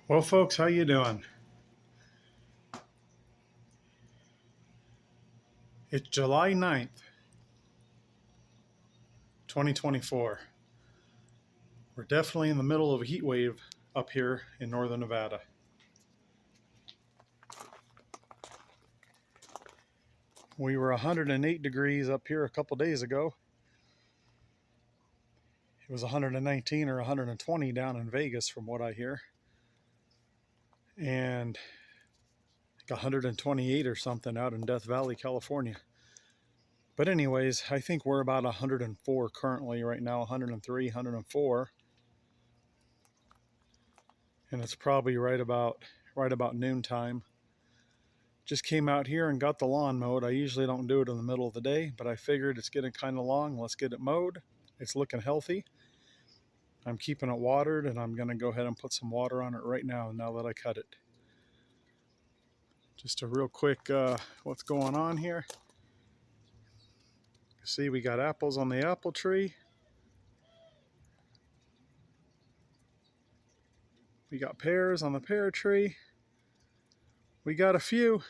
Well, folks, how you doing? It's July 9th, 2024. We're definitely in the middle of a heat wave up here in northern Nevada. We were 108 degrees up here a couple days ago. It was 119 or 120 down in Vegas, from what I hear, and 128 or something out in Death Valley, California. But anyways, I think we're about 104 currently right now, 103, 104, and it's probably right about noontime. Just came out here and got the lawn mowed. I usually don't do it in the middle of the day, but I figured it's getting kind of long. Let's get it mowed. It's looking healthy. I'm keeping it watered, and I'm going to go ahead and put some water on it right now that I cut it. Just a real quick what's going on here. See, we got apples on the apple tree. We got pears on the pear tree. We got a few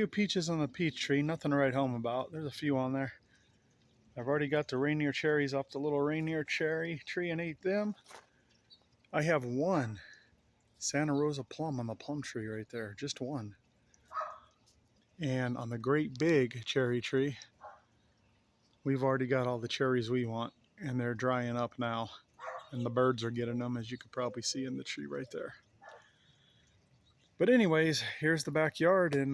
peaches on the peach tree. Nothing to write home about. There's a few on there. I've already got the reindeer cherries off the little reindeer cherry tree and ate them. I have one Santa Rosa plum on the plum tree right there, just one. And on the great big cherry tree, we've already got all the cherries we want, and they're drying up now. And the birds are getting them, as you could probably see in the tree right there. But anyways, here's the backyard in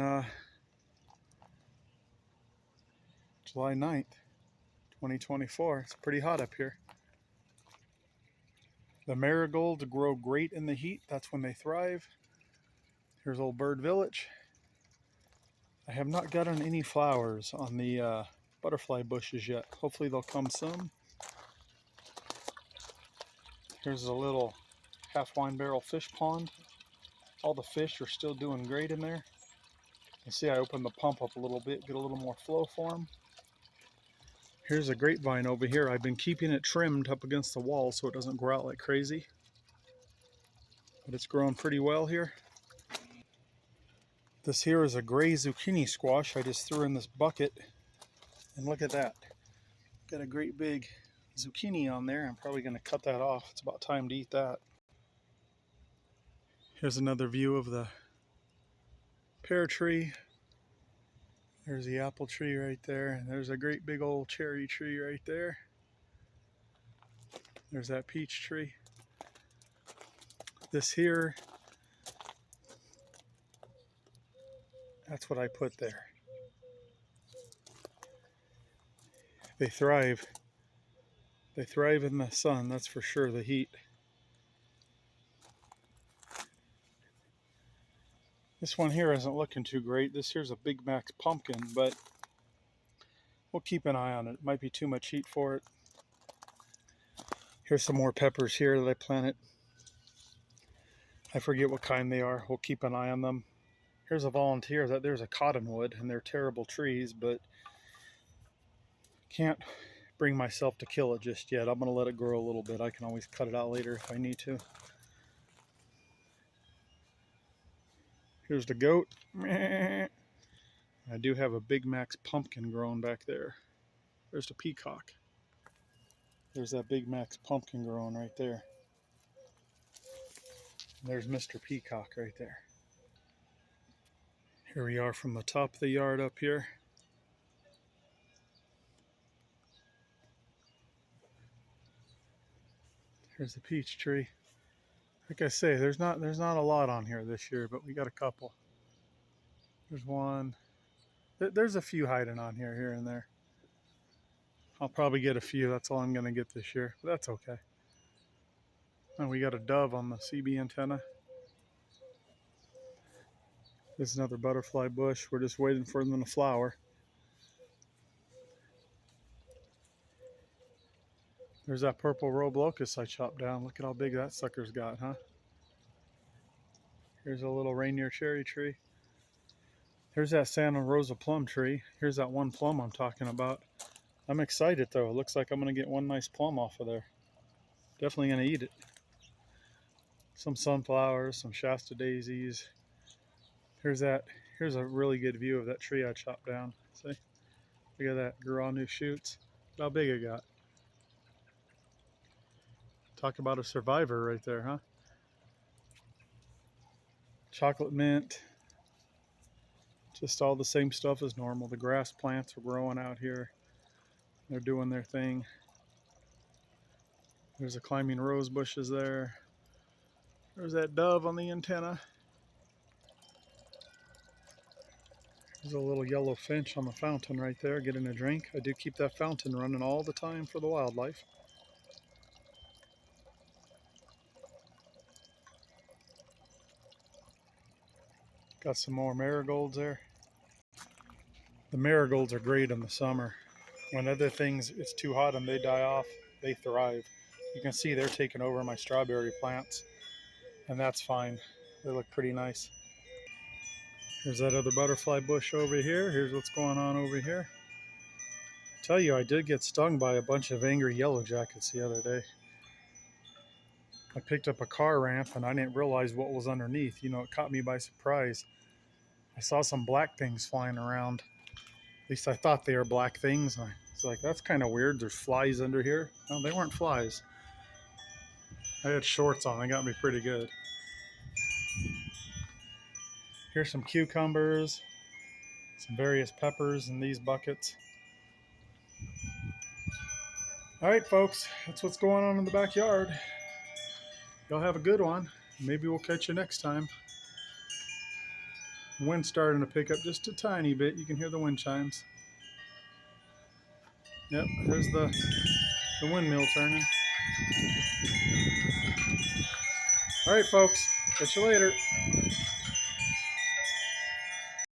July 9th, 2024. It's pretty hot up here. The marigolds grow great in the heat. That's when they thrive. Here's Old Bird Village. I have not gotten any flowers on the butterfly bushes yet. Hopefully they'll come soon. Here's a little half wine barrel fish pond. All the fish are still doing great in there. You see I opened the pump up a little bit, get a little more flow for them. Here's a grapevine over here. I've been keeping it trimmed up against the wall so it doesn't grow out like crazy. But it's growing pretty well here. This here is a gray zucchini squash I just threw in this bucket. And look at that. Got a great big zucchini on there. I'm probably going to cut that off. It's about time to eat that. Here's another view of the pear tree. There's the apple tree right there. And there's a great big old cherry tree right there. There's that peach tree. This here, that's what I put there. They thrive. They thrive in the sun, that's for sure, the heat. This one here isn't looking too great. This here's a Big Mac's pumpkin, but we'll keep an eye on it. It might be too much heat for it. Here's some more peppers here that I planted. I forget what kind they are. We'll keep an eye on them. Here's a volunteer. There's a cottonwood, and they're terrible trees, but can't bring myself to kill it just yet. I'm going to let it grow a little bit. I can always cut it out later if I need to. Here's the goat. I do have a Big Mac's pumpkin growing back there. There's the peacock. There's that Big Mac's pumpkin growing right there. And there's Mr. Peacock right there. Here we are from the top of the yard up here. Here's the peach tree. Like I say, there's not a lot on here this year, but we got a couple. There's one. There's a few hiding on here and there. I'll probably get a few. That's all I'm going to get this year, but that's okay. And we got a dove on the CB antenna. There's another butterfly bush. We're just waiting for them to flower. There's that purple robe locust I chopped down. Look at how big that sucker's got, huh? Here's a little reindeer cherry tree. Here's that Santa Rosa plum tree. Here's that one plum I'm talking about. I'm excited though. It looks like I'm going to get one nice plum off of there. Definitely going to eat it. some sunflowers, some Shasta daisies. Here's that. Here's a really good view of that tree I chopped down. See? Look at that. Grew all new shoots. Look how big it got. Talk about a survivor right there, huh? Chocolate mint. Just all the same stuff as normal. The grass plants are growing out here. They're doing their thing. There's the climbing rose bushes there. There's that dove on the antenna. There's a little yellow finch on the fountain right there getting a drink. I do keep that fountain running all the time for the wildlife. Got some more marigolds there. The marigolds are great in the summer. When other things, it's too hot and they die off, they thrive. You can see they're taking over my strawberry plants, and that's fine. They look pretty nice. Here's that other butterfly bush over here. Here's what's going on over here. I tell you, I did get stung by a bunch of angry yellow jackets the other day. I picked up a car ramp and I didn't realize what was underneath. You know, it caught me by surprise. I saw some black things flying around. At least I thought they were black things. And I was like, that's kind of weird. There's flies under here. No, they weren't flies. I had shorts on. They got me pretty good. Here's some cucumbers, some various peppers in these buckets. All right, folks, that's what's going on in the backyard. Y'all have a good one. Maybe we'll catch you next time. The wind's starting to pick up just a tiny bit. You can hear the wind chimes. Yep, there's the windmill turning. All right, folks, catch you later.